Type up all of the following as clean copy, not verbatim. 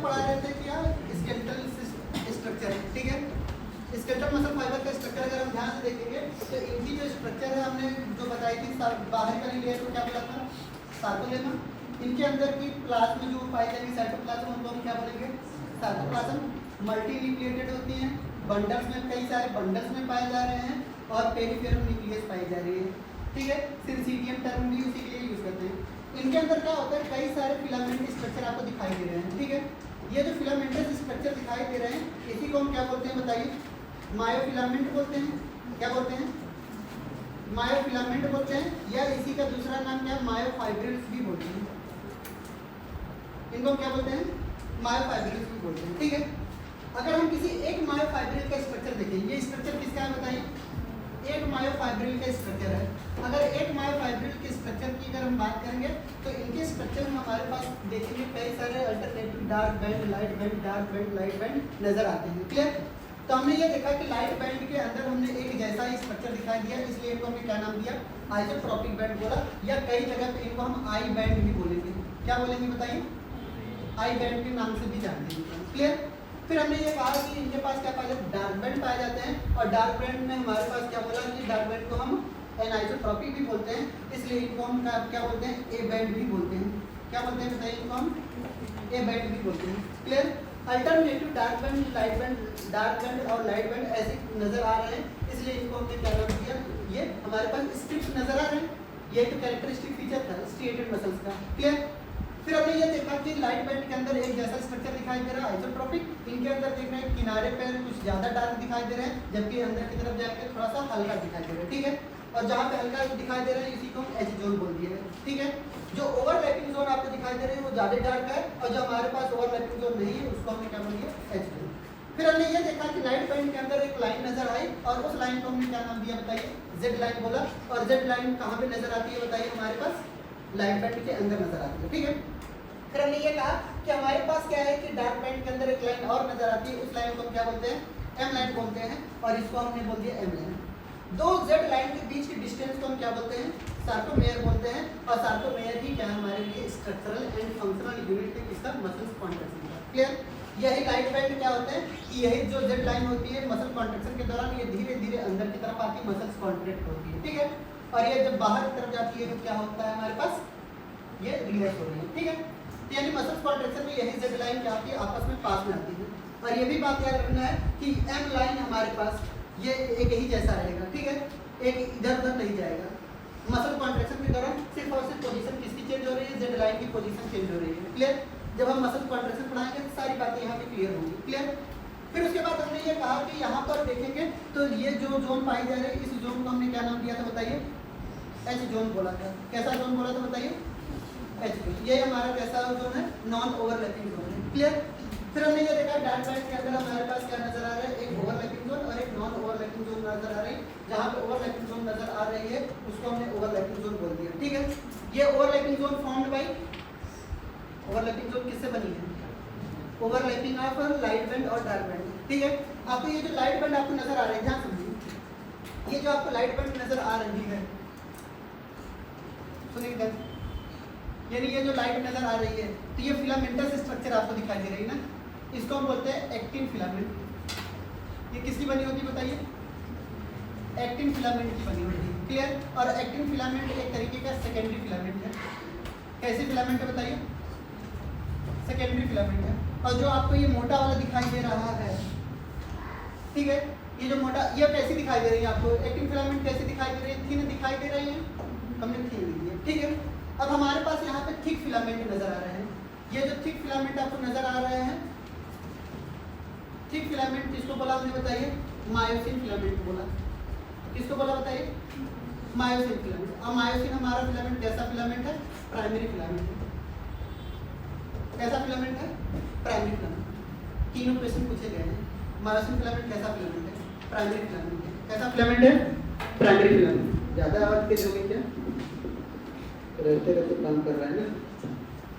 पढ़ा रहे थे कि यार स्केलेटल स्ट्रक्चर, ठीक है, स्केलेटल मसल फाइबर का स्ट्रक्चर अगर हम ध्यान से देखेंगे तो इनकी जो स्ट्रक्चर है हमने जो बताई थी बाहर का लेयर को क्या बोला था, सार्कोलेमा। इनके अंदर की प्लाज्म जो पाई जाएगी साइटोप्लाज्म, उनको हम क्या बोलेंगे, साइटोप्लाज्म। मल्टीन्यूक्लिएटेड होती हैं, बंडल्स में, कई सारे बंडल्स में पाए जा रहे हैं, और पेरिफेरल न्यूक्लियस पाई जा रही है, ठीक है। सिंसीडियम टर्म भी उसी के लिए यूज करते हैं। इनके अंदर क्या होता है, कई सारे फिलामेंट स्ट्रक्चर आपको दिखाई दे रहे हैं, ठीक है। ये जो फिलामेंटस स्ट्रक्चर दिखाई दे रहे हैं इसी को हम क्या बोलते हैं बताइए, मायोफिलामेंट बोलते हैं। क्या बोलते हैं, मायोफिलामेंट बोलते हैं, या इसी का दूसरा नाम क्या है, मायोफाइब्रिल्स भी बोलते हैं। इनको हम क्या बोलते हैं, मायोफाइब्रिल्स भी बोलते हैं, ठीक है। अगर हम किसी एक मायोफाइब्रिल का स्ट्रक्चर देखें, ये स्ट्रक्चर किसका है बताइए, एक मायोफाइब्रिल का स्ट्रक्चर है। अगर एक मायोफाइब्रिल के स्ट्रक्चर की अगर हम बात करेंगे तो इनके स्ट्रक्चर में हमारे पास देखेंगे कई सारे alternative dark band, light band, dark band, light band नजर आते हैं, क्लियर। तो हमने ये देखा कि लाइट बैंड के अंदर हमने एक जैसा ही स्ट्रक्चर दिखाई दिया, इसलिए इनको हमने क्या नाम दिया, आइसोट्रोपिक बैंड बोला, या कई जगह पे इनको हम आई बैंड भी बोलेंगे। क्या बोलेंगे बताइए, आई बैंड के नाम से भी जानते हैं, क्लियर। फिर हमने ये कहा कि इनके पास क्या पाया जाता है, डार्क बैंड पाए जाते हैं, और डार्क बैंड में हमारे पास क्या बोला कि डार्क बैंड को हम एनाइसोट्रोपिक भी बोलते हैं, इसलिए इनको हम क्या बोलते हैं, ए बैंड भी बोलते हैं। क्या बोलते हैं बताइए, इनको हम ए बैंड भी बोलते हैं, clear. Alternative dark band, light band, dark band और लाइट बैंड ऐसे नजर आ रहे हैं, इसलिए इनको हमने क्या नाम दिया, ये हमारे पास स्ट्रिप्स नजर आ रहे हैं, ये तो कैरेक्टरिस्टिक फीचर था स्ट्रिएटेड मसल्स का, क्लियर। फिर हमने ये देखा कि लाइट बैंड के अंदर एक जैसा स्ट्रक्चर दिखाई दे रहा है आइसोट्रोपिक, इनके अंदर देख रहे हैं किनारे पर कुछ ज्यादा डार्क दिखाई दे रहे हैं, जबकि अंदर की तरफ जाके थोड़ा सा हल्का दिखाई दे रहा है, ठीक है। और जहाँ पे हल्का दिखाई दे रहा है इसी को हम एच जोन बोल दिए, ठीक है। जो ओवरलैपिंग जोन आपको दिखाई दे रही है वो ज्यादा डार्क है, और जो हमारे पास ओवरलैपिंग जोन नहीं है उसको हमने क्या बोल दिया, एच जोन। फिर हमने ये देखा कि लाइट बैंड के अंदर एक लाइन नजर आई, और उस लाइन को हमने क्या नाम दिया बताइए, जेड लाइन बोला। और जेड लाइन कहाँ पे नजर आती है बताइए, हमारे पास लाइट बैंड के अंदर नजर आती है, ठीक है। फिर हमने ये कहा कि हमारे पास क्या है कि डार्क बैंड के अंदर एक लाइन और नजर आती है, उस लाइन को हम क्या बोलते हैं, एम लाइन बोलते हैं, और इसको हमने बोल दिया एम लाइन। दो जेड लाइन के बीच की डिस्टेंस को हम क्या बोलते हैं, सार्कोमेयर बोलते हैं, और सार्कोमेयर ही क्या है हमारे लिए स्ट्रक्चरल एंड फंक्शनल यूनिट है किसका, मसल्स कॉन्ट्रैक्शन का, क्लियर। यही लाइट बैंड क्या होते हैं कि यही जो जेड लाइन होती है मसल कॉन्ट्रैक्शन के दौरान ये धीरे धीरे अंदर की तरफ आती है, मसल्स कॉन्ट्रैक्ट होती है, ठीक है। और ये जब बाहर की तरफ जाती है तो क्या होता है हमारे पास, ये रिलैक्स हो रही है, ठीक है। यानी मसल्स कॉन्ट्रैक्शन में यही जेड लाइन क्या होती है, आपस में पास में आती है। और ये भी बात याद रखना है कि एम लाइन हमारे पास ये एक ही जैसा रहेगा, ठीक है, एक इधर उधर नहीं जाएगा। मसल कॉन्ट्रैक्शन के दौरान सिर्फ और सिर्फ पोजीशन किसकी चेंज हो रही है, जेड लाइन की पोजीशन चेंज हो रही है, क्लियर। जब हम मसल कॉन्ट्रैक्शन पढ़ाएंगे तो सारी बातें यहाँ पे क्लियर होंगी, क्लियर। फिर उसके बाद हमने ये कहा कि यहाँ पर देखेंगे तो ये जो जोन पाई जा रही है इस जोन को हमने क्या नाम दिया था बताइए, एच जोन बोला था। कैसा जोन बोला था बताइए, एच जोन। ये हमारा कैसा जोन है, नॉन ओवरलैपिंग जोन है, क्लियर। फिर हमने ये देखा डार्क बैंड के अंदर हमारे पास क्या नजर आ रहा है, एक ओवरलैपिंग जोन और एक नॉन ओवरलैपिंग जोन नजर आ रही है। जहाँ पे ओवरलैपिंग जोन नजर आ रही है उसको हमने ओवरलैपिंग जोन बोल दिया, ठीक है। ये overlapping zone formed by, overlapping zone किससे बनी है, ओवरलैपिंग ऑफ लाइट बैंड और डार्क बैंड, ठीक है। आपको ये जो लाइट बैंड आपको नजर आ रही है, ध्यान समझिए, ये जो आपको लाइट बैंड नजर आ रही है, सुनिए, यानी ये जो लाइट नजर आ रही है तो ये फिलामेंटस स्ट्रक्चर आपको दिखाई दे रही है ना, इसको हम बोलते हैं एक्टिन फिलामेंट। ये किसकी बनी होती है बताइए, एक्टिन फिलामेंट की बनी होती है, क्लियर। और एक्टिन फिलामेंट एक तरीके का सेकेंडरी फिलामेंट है। कैसी फिलामेंट है बताइए, सेकेंडरी फिलामेंट है। और जो आपको ये मोटा वाला दिखाई दे रहा है, ठीक है, ये जो मोटा, ये कैसी दिखाई दे रही है आपको, एक्टिन फिलामेंट कैसी दिखाई दे रही है, थिन दिखाई दे रही है, हमने थिन लिख दिया, ठीक है। अब हमारे पास यहाँ पे थिक फिलामेंट नजर आ रहे हैं। ये जो थिक फिलामेंट आपको नजर आ रहे हैं, थिक फिलामेंट किसको बोला हमने बताइए, मायोसिन फिलामेंट बोला। किसको बोला बताइए, मायोसिन फिलामेंट। और मायोसिन हमारा फिलामेंट कैसा फिलामेंट है, प्राइमरी फिलामेंट है। कैसा फिलामेंट है, प्राइमरी फिलामेंट। तीनों क्वेश्चन पूछे गए हैं। मायोसिन फिलामेंट कैसा फिलामेंट है, प्राइमरी फिलामेंट है। कैसा फिलामेंट है, प्राइमरी फिलामेंट। ज्यादा आवाज तेज हो गई क्या, रहते रहते काम कर रहा है ना,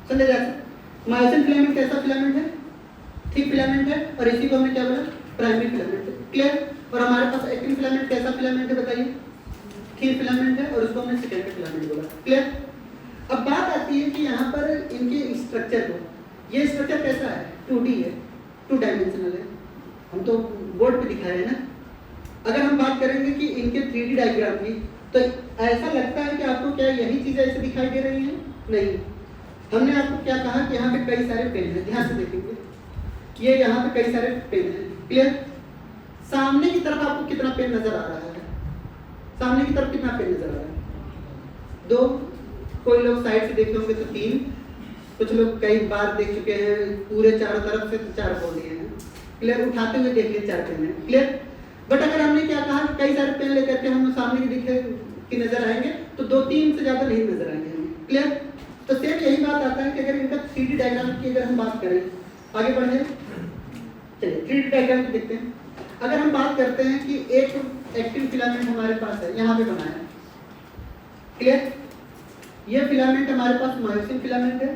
समझे जाते। मायोसिन फिलामेंट कैसा फिलामेंट है, थिक फिलामेंट है, और इसी को हमने क्या बोला, प्राइमरी फिलामेंट है, क्लियर। और हमारे पास एक्टिन फिलामेंट कैसा फिलामेंट है बताइए, थिन फिलामेंट है, और उसको हमने सेकेंडरी फिलामेंट बोला, क्लियर। अब बात आती है कि यहाँ पर इनके स्ट्रक्चर को, ये स्ट्रक्चर कैसा है, 2D है, 2 डायमेंशनल है, हम तो बोर्ड पे दिखाए हैं ना। अगर हम बात करेंगे कि इनके 3D डायग्राम की, तो ऐसा लगता है कि आपको क्या यही चीज़ ऐसे दिखाई दे रही है? नहीं, हमने आपको क्या कहा कि यहाँ पे कई सारे पेन हैं, ध्यान से देखेंगे, ये यहाँ पे कई सारे पेन हैं, क्लियर? सामने की तरफ आपको कितना पेन नजर आ रहा है? सामने की तरफ कितना पेन नजर आ रहा है? 2, कोई लोग साइड से देखे होंगे तो 3, कुछ लोग कई बार देख चुके हैं पूरे चारों तरफ से, तो 4 बोल दिए हैं, क्लियर? उठाते हुए देख लिए 4 पेन है, क्लियर? बट अगर हमने क्या कहा कई सारे पेन लेकर के हम सामने की दिखे की नजर आएंगे तो 2-3 से ज्यादा नहीं नजर आएंगे हमें, क्लियर? तो सेम यही बात आता है कि अगर इनका 3D डायग्राम की अगर हम बात करें, आगे बढ़े, चलिए 3D डायग्राम को देखते हैं। अगर हम बात करते हैं कि एक एक्टिन फिलामेंट हमारे पास है, यहाँ पे बना है, क्लियर? ये फिलामेंट हमारे पास मायोसिन फिलामेंट है,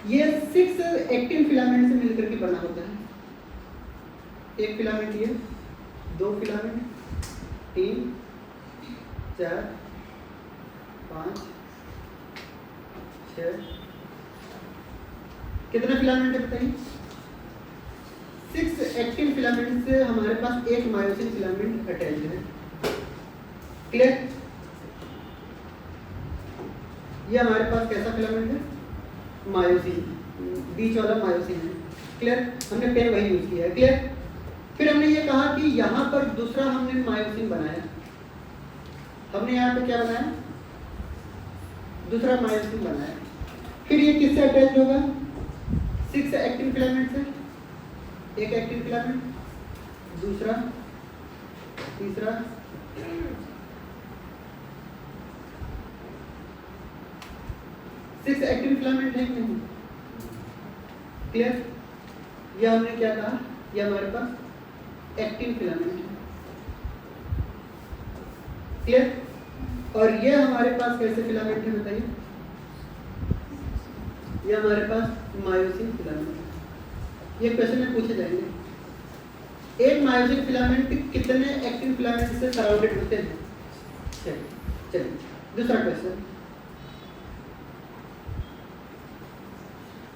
ये 6 एक्टिन फिलामेंट से मिलकर के बना होता है। एक फिलामेंट ये, 2 फिलामेंट, 3, 4, 5, 6, कितना फिलामेंट है बताइए? 6 एक्टिन फिलामेंट से हमारे पास एक मायोसिन फिलामेंट अटैच है, क्लियर? ये हमारे पास कैसा फिलामेंट है? मायोसिन, बीच वाला मायोसिन है, क्लियर? हमने पेन वही यूज किया है, क्लियर? फिर हमने ये कहा कि यहाँ पर दूसरा हमने मायोसिन बनाया, हमने यहाँ पे क्या बनाया? दूसरा मायोसिन बनाया। फिर ये किससे अटैच होगा? 6 एक्टिन फिलामेंट से, एक एक्टिन फिलामेंट, दूसरा, तीसरा, सिक्स एक्टिन फिलामेंट है कि नहीं? क्लियर? ये हमने क्या कहा? ये हमारे पास एक्टिन फिलामेंट है, क्लियर? और ये हमारे पास कैसे फिलामेंट है बताइए? ये हमारे पास मायोसिन फिलामेंट है। ये क्वेश्चन में पूछे जाएंगे। एक मायोसिन फिलामेंट कितने एक्टिन फिलामेंट से सराउंडेड होते हैं? चलिए दूसरा क्वेश्चन,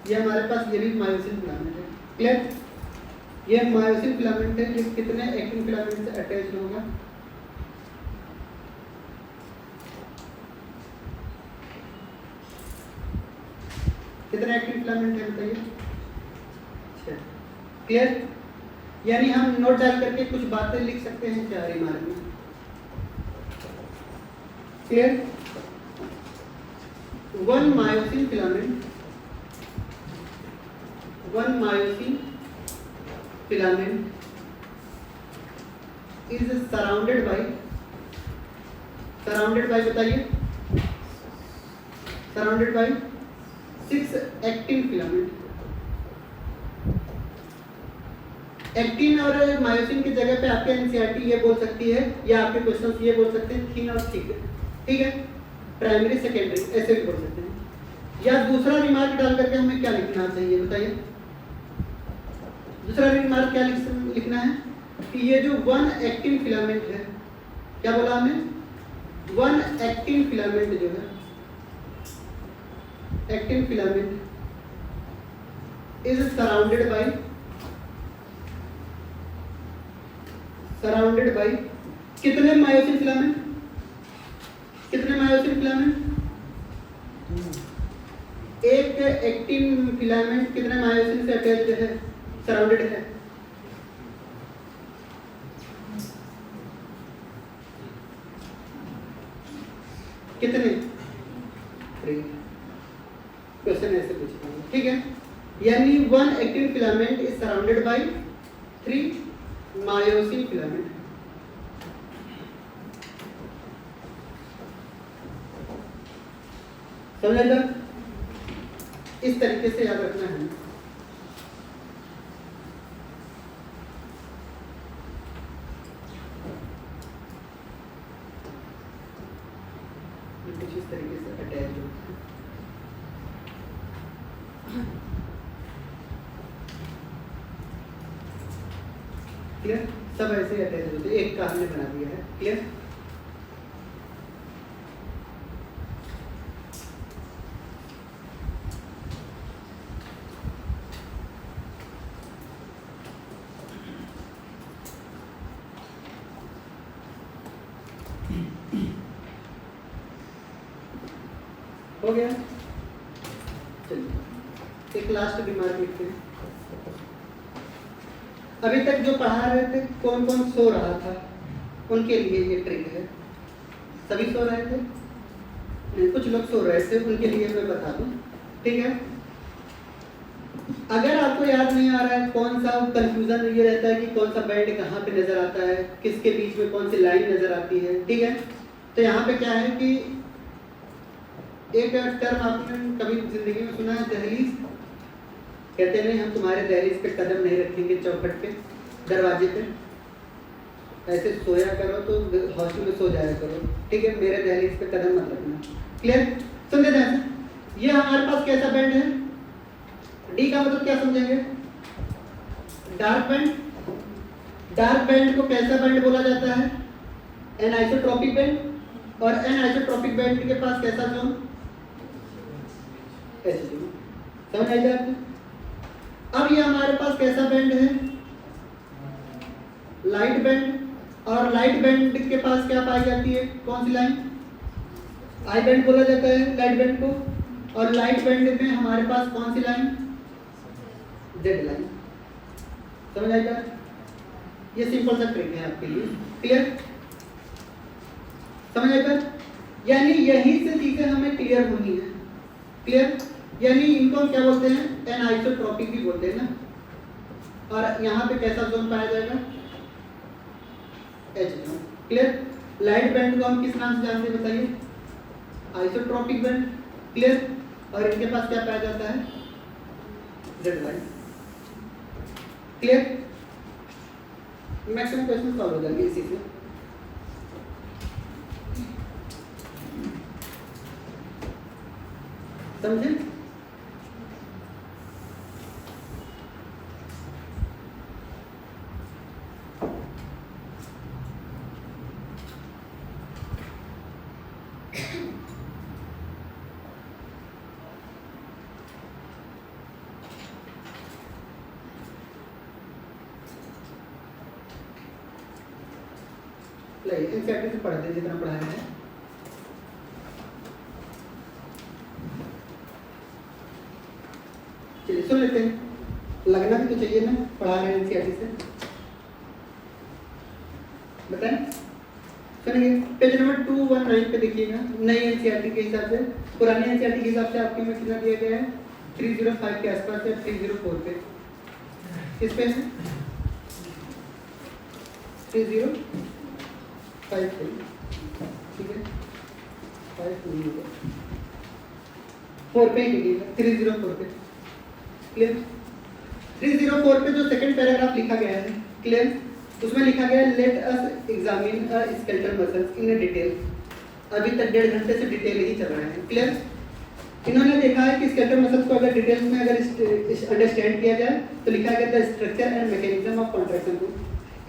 ये हमारे पास ये भी मायोसिन फिलामेंट है, क्लियर? ये मायोसिन फिलामेंट है, ये कितने एक्टिन फिलामेंट से अटैच होगा? कितने एक्टिन फिलामेंट है बताइए? क्लियर? यानी हम नोट डाल करके कुछ बातें लिख सकते हैं क्या रिमार्क में? Clear? 1 myosin filament, 1 myosin filament is surrounded by बताइए, surrounded by 6 actin filament. Actin और मायोसिन की जगह पे आपके एनसीईआरटी ये बोल सकती है या आपके क्वेश्चंस ये बोल सकते हैं थिन और थिक, ठीक है? प्राइमरी सेकेंडरी ऐसे भी बोल सकते हैं। या दूसरा रिमार्क डाल करके हमें क्या लिखना चाहिए बताइए? दूसरा रिमार्क क्या लिखना है कि ये जो 1 एक्टिन फिलामेंट है, क्या बोला हमने? 1 एक्टिन फिलामेंट जो है, actin filament is surrounded by कितने मायोसिन फिलामेंट? कितने मायोसिन फिलामेंट? एक एक्टिन फिलामेंट कितने मायोसिन से अटैच्ड है, सराउंडेड है? कितने? 3। क्वेश्चन ऐसे पूछते हैं, ठीक है? यानी 1 actin filament is surrounded by 3 myosin filament. समझ आया? इस तरीके से याद रखना है। कुछ इस तरीके से अटैच होते हैं। क्लियर? सब ऐसे अटैच होते हैं, एक का हमने बना दिया है, क्लियर? हो गया। चलिए एक लास्ट रिमार्क लिखते हैं। अभी तक जो पढ़ा रहे थे कौन कौन सो रहा था उनके लिए ये ट्रिक है। सभी सो रहे थे नहीं, कुछ लोग सो रहे थे, उनके लिए मैं बता दूं। ठीक है, अगर आपको याद नहीं आ रहा है, कौन सा कंफ्यूजन ये रहता है कि कौन सा बैंड कहाँ पे नजर आता है, किसके बीच में कौन सी लाइन नजर आती है, ठीक है, तो यहाँ पे क्या है कि एक टर्म आपने कभी जिंदगी में सुना है, दहलीज। कहते नहीं हम तुम्हारे दहलीज पे कदम नहीं रखेंगे, चौखट पे, दरवाजे पे, ऐसे सोया करो तो हॉस्टल में सो जाया करो, ठीक है, मेरे दहलीज पे कदम मत रखना। क्लियर? सुन लेते हैं। ये हमारे पास कैसा बैंड है? डी का मतलब क्या समझेंगे? Dark band. डार्क बैंड को कैसा बैंड बोला जाता है? Anisotropic band. और एनाइसोट्रॉपिक बैंड के पास कैसा जोन? ऐसे जोन। समझ आई जाती? अब ये हमारे पास कैसा बैंड है? Light band. और लाइट बैंड के पास क्या पाई जाती है? कौन सी लाइन? आई बैंड बोला जाता है लाइट बैंड को। और लाइट बैंड में हमारे पास कौन सी लाइन? Z line. समझ आएगा? ये सिंपल सा ट्रिक है आपके लिए। क्लियर? समझ आएगा? यानी यही से चीजें हमें क्लियर होनी है। क्लियर? यानी इनको क्या बोलते हैं? एनाइसोट्रॉपिक भी बोलते हैं ना। और यहाँ पे कैसा जोन पाया जाएगा? H zone. Clear? Light band को हम किस नाम से जानते हैं बताइए? Isotropic band. क्लियर? और इनके पास क्या पाया जाता है? Z line. Clear? Maximum question solve हो जाएंगे इसी से। समझे? एनसीईआरटी से पढ़ते हैं जितना पढ़ाया है। चलिए सुन लेते हैं, लगना भी तो चाहिए ना, पढ़ा रहे हैं एनसीईआरटी से। बताएं? सुनेंगे? पेज नंबर 219 पे देखिएगा। नई एनसीईआरटी के हिसाब से, पुरानी एनसीईआरटी के हिसाब से आपके में कितना दिया गया है? 305 के आसपास है, 304 पे। किस पे है? 305 पे। ठीक है, 4 पे ही लिखिएगा, 304 पे। क्लियर? 304 पे जो सेकंड पैराग्राफ लिखा गया है, क्लियर, उसमें लिखा गया है let us examine a skeletal muscles in detail. अभी तक 1.5 घंटे से डिटेल ही चल रहा है। क्लियर? इन्होंने देखा है कि स्केलेटल मसल्स को अगर डिटेल्स में अगर अंडरस्टैंड किया जाए तो लिखा गया the structure and mechanism of contraction to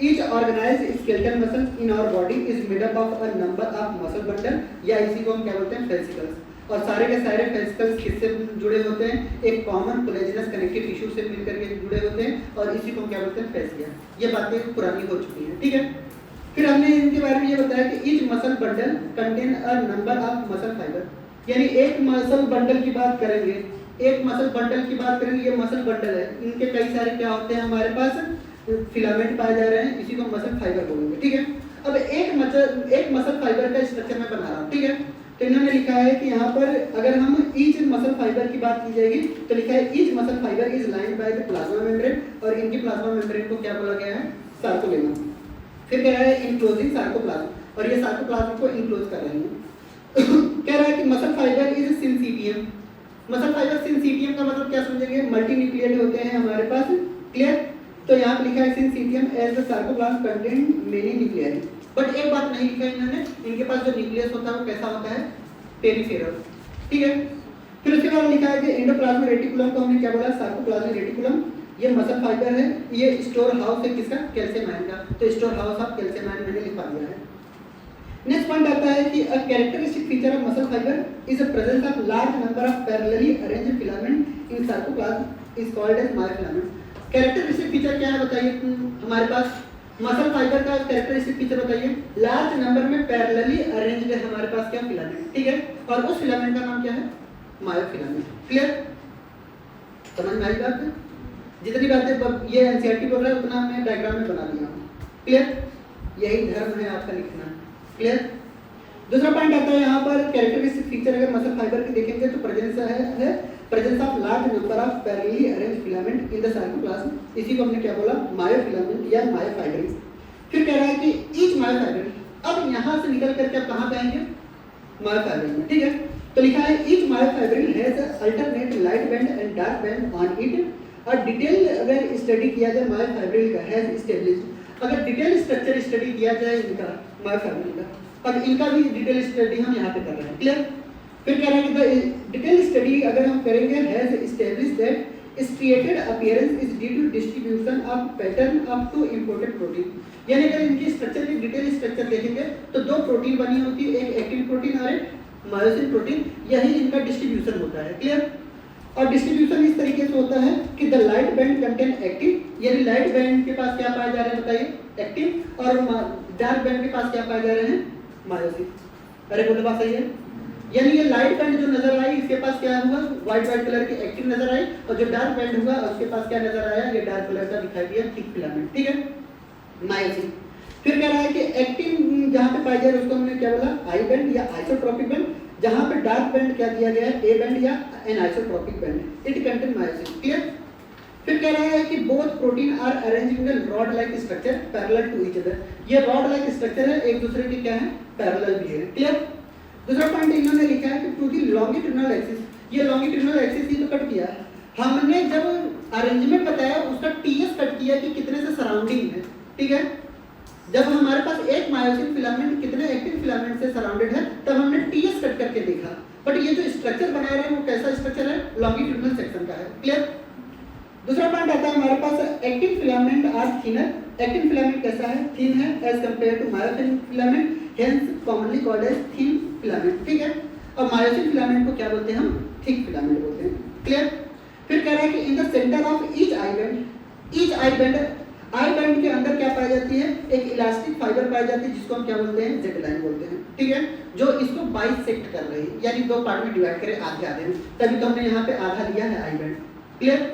each organised skeletal muscles in our body is made up of a number of muscle bundle, या इसी को हम क्या बोलते हैं? फेसिकल्स। और सारे के सारे फेसिकल्स किससे जुड़े होते हैं? एक कॉमन कोलेजनस कनेक्टिव टिश्यू से मिलकर के जुड़े होते हैं, और इसी को क्या बोलते हैं? फेसिया। ये बातें पुरानी हो चुकी हैं। ठीक है, फिर हमने इनके बारे में ये बताया कि each muscle bundle contain a number of muscle fibre. यानी एक मसल बंडल की बात करेंगे, एक मसल बंडल की बात करेंगे, ये मसल बंडल है, इनके कई सारे क्या होते हैं हमारे पास? फिलामेंट पाए जा रहे हैं, इसी को मसल फाइबर बोलेंगे। ठीक है, अब एक मसल फाइबर का स्ट्रक्चर मैं बना रहा हूँ। ठीक है, तो इन्होंने लिखा है कि यहाँ पर अगर हम ईच मसल फाइबर की बात की जाएगी तो लिखा है each muscle fibre is lined by the plasma membrane, और इनकी प्लाज्मा मेम्ब्रेन को क्या बोला गया है? सार्कोलेमा। फिर कह रहा है इंक्लोजिंग सार्कोप्लाज्म, और ये सार्कोप्लाज्म को इंक्लोज कर रहे हैं। कह रहा है कि muscle fibre is syncytium. Muscle fibre syncytium का मतलब क्या समझेंगे? मल्टी न्यूक्लियेटेड होते हैं हमारे पास। क्लियर? तो यहाँ पे लिखा है syncytium as the sarcoplasm contain many nucleus. But एक बात नहीं लिखा इन्होंने, इनके पास जो न्यूक्लियस होता है वो कैसा होता है? पेरिफेरल। ठीक है, फिर उसके बाद लिखा है कि एंडोप्लाज्मिक रेटिकुलम को हमने क्या बोला? Sarcoplasmic reticulum. ये मसल फाइबर है, ये स्टोर हाउस है किसका? कैल्शियम आयन का। तो storehouse of calcium ion मैंने लिखा दिया है। नेक्स्ट पॉइंट आता है कि a characteristic feature of muscle fibre is a presence of large number of parallelly arranged filament in sarcoplasm is called as myofilament. Characteristic feature क्या है बताइए? हमारे पास मसल फाइबर का कैरेक्टरिस्टिक फीचर बताइए। लार्ज नंबर में पैरेलली अरेंज्ड है हमारे पास क्या? फिलामेंट। ठीक है, और उस फिलामेंट का नाम क्या है? मायोफिलामेंट। क्लियर? समझ में आई बात है? जितनी बातें ये एनसीईआरटी बोल रहा है उतना मैं डायग्राम में बना दिया हूँ। क्लियर? यही धर्म है आपका लिखना। क्लियर? दूसरा पॉइंट आता है यहाँ पर कैरेक्टरिस्टिक फीचर, अगर मसल फाइबर की देखेंगे तो presence of large number of parallelly arranged filament in the cytoplasm, इसी को हमने क्या बोला, मायोफिलामेंट या मायोफाइब्रिल। फिर कह रहा है कि ईच मायोफाइब्रिल, अब यहाँ से निकल करके आप कहाँ पे आएंगे, मायोफाइब्रिल में। ठीक है, तो लिखा है each myofibril has alternate light band and dark band on it. और डिटेल अगर स्टडी किया जाए मायोफाइब्रिल का हैज एस्टैब्लिश्ड, अगर डिटेल स्ट्रक्चर स्टडी किया जाए इनका मायोफाइब्रिल का, अब इनका भी डिटेल स्टडी हम यहाँ पे कर रहे हैं। क्लियर? फिर कह रहा है कि डिटेल स्टडी अगर हम करेंगे has established that striated appearance is due to distribution of pattern of two important protein. यानी अगर इनकी स्ट्रक्चर की डिटेल स्ट्रक्चर देखेंगे तो दो प्रोटीन बनी होती है, एक एक्टिन प्रोटीन और एक मायोसिन प्रोटीन, यही इनका डिस्ट्रीब्यूशन होता है। क्लियर? और डिस्ट्रीब्यूशन इस तरीके से होता है कि the light band contain actin, यानी लाइट बैंड के पास क्या पाए जा रहे हैं बताइए, एक्टिन, और डार्क बैंड के पास क्या पाए जा रहे हैं, मायोसिन। अरे बोलो बात सही है? यानी ये लाइट बैंड जो नजर आई इसके पास क्या हुआ, व्हाइट कलर की एक्टिन नजर आई, और जो डार्क बैंड हुआ उसके पास क्या नजर आया, ये डार्क कलर का दिखाई दिया थिक फिलामेंट। ठीक है, मायोसिन। फिर कह रहा है कि एक्टिन जहां पे पाई जा रही है उसको हमने क्या बोला, आई बैंड या आइसोट्रोपिक बैंड, जहां पे डार्क बैंड क्या दिया गया है, ए बैंड या anisotropic band, it contain myosin. Clear? फिर कह रहा है कि both protein are arranged in rod like structure parallel to each other, ये रॉड लाइक स्ट्रक्चर है, एक दूसरे के क्या है, पैरेलल भी है। क्लियर? दूसरा पॉइंट इन्होंने लिखा है कि टू दी लॉन्गिट्यूडिनल एक्सिस, ये लॉन्गिट्यूडिनल एक्सिस ही तो कट किया है, हमने जब अरेंजमेंट बताया उसका टीएस कट किया कि कितने से सराउंडिंग है। ठीक है, जब हमारे पास एक मायोसिन फिलामेंट कितने एक्टिन फिलामेंट से सराउंडेड है तब हमने टीएस कट करके देखा, बट ये जो स्ट्रक्चर बना रहे हैं वो कैसा स्ट्रक्चर है, लॉन्गिट्यूडिनल सेक्शन का है। क्लियर? दूसरा पॉइंट आता है हमारे पास actin filament are thinner, actin filament कैसा है, थिन है as compare to myosin filament, hence commonly called as thin filament. ठीक है, और मायोसिन फिलामेंट को क्या बोलते हैं हम, थिक फिलामेंट बोलते हैं। क्लियर? फिर कह रहा है कि in the centre of each I band, each I band के अंदर क्या पाई जाती है, एक इलास्टिक फाइबर पाई जाती है जिसको हम क्या बोलते हैं, जेड लाइन बोलते हैं। ठीक है, जो इसको बाइसेक्ट कर रही है, यानी दो पार्ट में डिवाइड करे आधे आधे में, तभी तो हमने यहाँ पे आधा लिया है आई बैंड। क्लियर?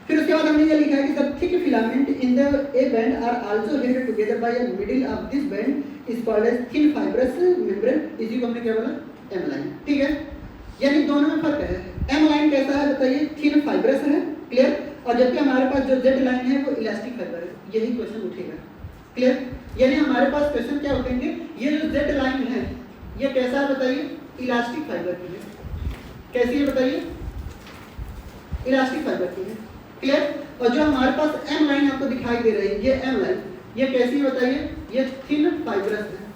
फिर उसके बाद हमने ये लिखा है कि the thick filament in the A band are also held together by a middle of this band is called as thin fibrous membrane, इसी को हमने क्या बोला, एम लाइन। ठीक है, यानी दोनों में फर्क है। एम लाइन कैसा है बताइए, थिन फाइब्रस है। क्लियर? और जबकि हमारे पास जो जेड लाइन है वो इलास्टिक फाइबर है, यही क्वेश्चन उठेगा। क्लियर? यानी हमारे पास क्वेश्चन क्या उठेंगे, ये जो जेड लाइन है ये कैसा है बताइए, इलास्टिक फाइबर की है। कैसी है बताइए, इलास्टिक फाइबर की है। क्लियर? और जो हमारे पास एम लाइन आपको दिखाई दे रही है, ये एम लाइन, ये कैसी है बताइए, ये थिन फाइब्रस है।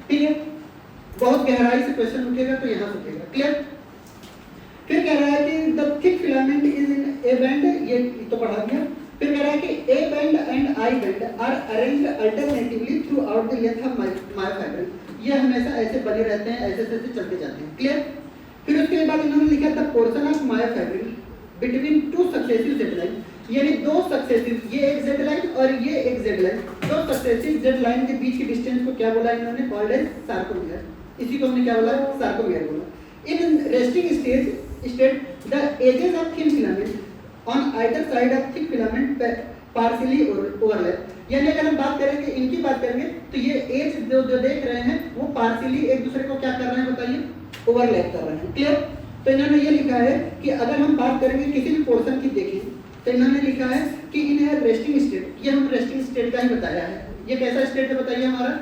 ठीक है, बहुत गहराई से क्वेश्चन उठेगा तो यहां से उठेगा। क्लियर? फिर कह रहा है कि the thick filament is in A band, ये तो पढ़ा दिया। फिर कह रहा है कि A band and I band are arranged alternatively throughout the length of myofibril, ये हमेशा ऐसे बने रहते हैं, ऐसे ऐसे चलते जाते हैं। क्लियर? फिर उसके बाद इन्होंने लिखा the portion of myofibril between two successive Z line, यानी दो सक्सेसिव, ये एक जेड लाइन और ये एक जेड लाइन, दो सक्सेसिव जेड लाइन के बीच की डिस्टेंस को क्या बोला इन्होंने, कॉल्ड एज सार्कोमियर, इसी को हमने क्या बोला, सार्कोमियर बोला। In resting state the edges of thin filament on either side of thick filament partially overlap, यानी अगर हम बात करेंगे इनकी बात करेंगे तो ये एज जो देख रहे हैं वो पार्शियली एक दूसरे को क्या कर रहे हैं बताइए, ओवरलैप कर रहे हैं। क्लियर? तो इन्होंने ये लिखा है कि अगर हम बात करेंगे किसी भी पोर्शन की देखें तो इन्होंने लिखा है कि इन है रेस्टिंग स्टेट, ये हम रेस्टिंग स्टेट का ही बताया है। ये कैसा स्टेट है बताइए हमारा,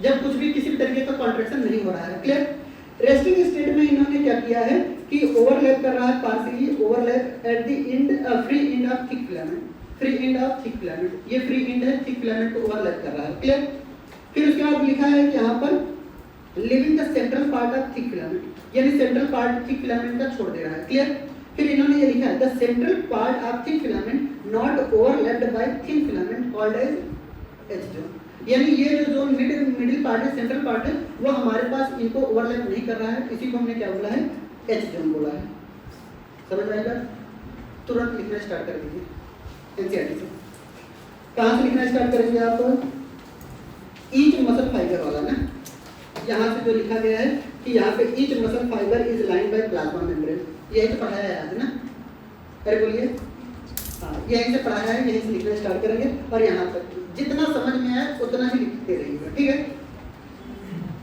जब कुछ भी किसी भी तरीके का कॉन्ट्रैक्शन नहीं हो रहा है। क्लियर? रेस्टिंग स्टेट में इन्होंने क्या किया है कि ओवरलैप कर रहा है, partially overlap at the end, free end of thick filament, free end of thick filament, ये फ्री एंड है, थिक फिलामेंट को ओवरलैप कर रहा है। क्लियर? फिर उसके बाद लिखा है कि यहाँ पर living the central part of thick filament, यानी सेंट्रल पार्ट थिक फिलामेंट का छोड़ दे रहा है। क्लियर? फिर इन्होंने ये लिखा है the central part of thick filament not overlapped by thin filament called as H zone, यानी ये जो जोन मिडिल पार्ट है, सेंट्रल पार्ट है, वो हमारे पास इनको ओवरलैप नहीं कर रहा है, इसी को हमने क्या बोला है, एच जोन बोला है। समझ में आएगा? तुरंत लिखना स्टार्ट कर दीजिए एनसीईआरटी से। कहाँ से लिखना स्टार्ट करेंगे आप, ईच मसल फाइबर वाला ना, यहाँ से जो लिखा गया है कि यहाँ पे each muscle fibre is line by plasma membrane, यही तो पढ़ाया है आज ना, अरे बोलिए, हाँ यहीं से पढ़ाया है, यहीं से लिखना स्टार्ट करेंगे और यहाँ तक जितना समझ में आए उतना ही लिखते रहिएगा, ठीक है,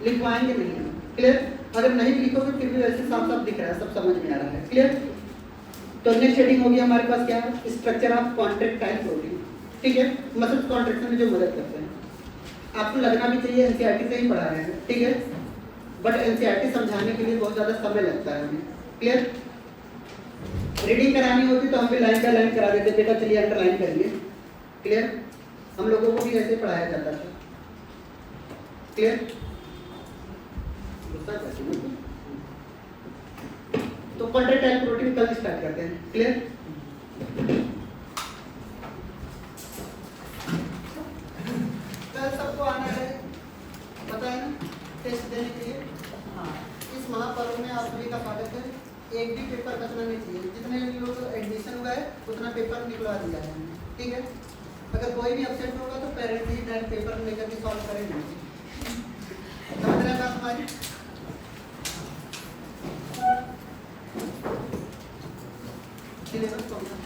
लिखवाएंगे नहीं हम, क्लियर। अगर नहीं भी लिखोगे फिर भी वैसे साफ साफ दिख रहा है, सब समझ में आ रहा है, क्लियर। तो नेक्स्ट हेडिंग हो गया हमारे पास क्या है, स्ट्रक्चर ऑफ कॉन्ट्रैक्टाइल प्रोटीन, ठीक है, मसल कॉन्ट्रैक्शन में जो मदद करते हैं। आपको लगना भी चाहिए एनसीईआरटी से ही पढ़ा रहे हैं, ठीक है, बट एनसीईआरटी समझाने के लिए बहुत ज़्यादा समय लगता है हमें, क्लियर। रीडिंग करानी होती तो हम भी लाइन बाय लाइन करा देते, बेटा चलिए अंडरलाइन करिए, क्लियर। हम लोगों को भी ऐसे पढ़ाया जाता था, क्लियर। तो कॉन्ट्रैक्टाइल प्रोटीन कल स्टार्ट करते हैं, क्लियर। कल सबको आना है, पता है ना, टेस्ट देने के लिए। हाँ, इस महापर्व में आप सभी का स्वागत है। एक भी पेपर बचना नहीं चाहिए, जितने भी लोग एडमिशन हुआ है उतना पेपर निकलवा दिया है, ठीक है। अगर कोई भी अपसेट होगा तो पेरेंट्स ही डायरेक्ट पेपर लेकर के सॉल्व करेंगे, समझ रहे हैं बात हमारी। सिलेबस कौन सा